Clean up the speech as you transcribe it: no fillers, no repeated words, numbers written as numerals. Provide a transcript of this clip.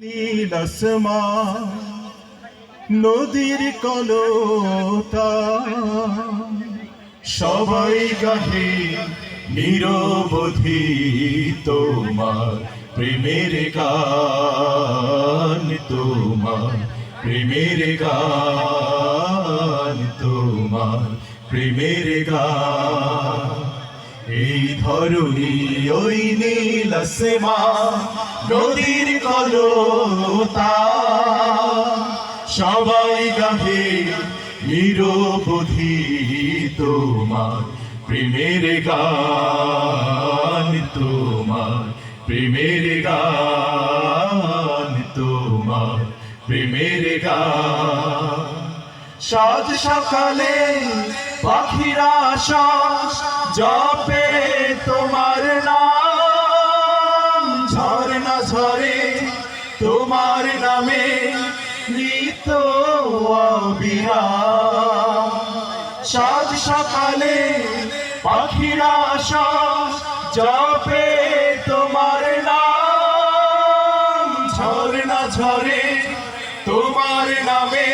নীল আসমান নদীর কলতা সবাই গাহে নিরবধি তোমার প্রেমের গান, তোমার প্রেমের গান, তোমার প্রেমের গান। এই ধরণী ওই নীল আসমান নদীর কলতা সবাই গাহে নিরবধি তোমার প্রেমের গান, তোমার প্রেমের গান, তোমার প্রেমের গান। সাজ সকালে পাখিরা শ্বাস জপে তোমার নাম, ঝরনা ঝরে তোমার নামে নিত্য অবিরাম। সাজ সকালে পাখিরা শ্বাস জপে তোমার নাম, ঝরনা ঝরে তোমার নামে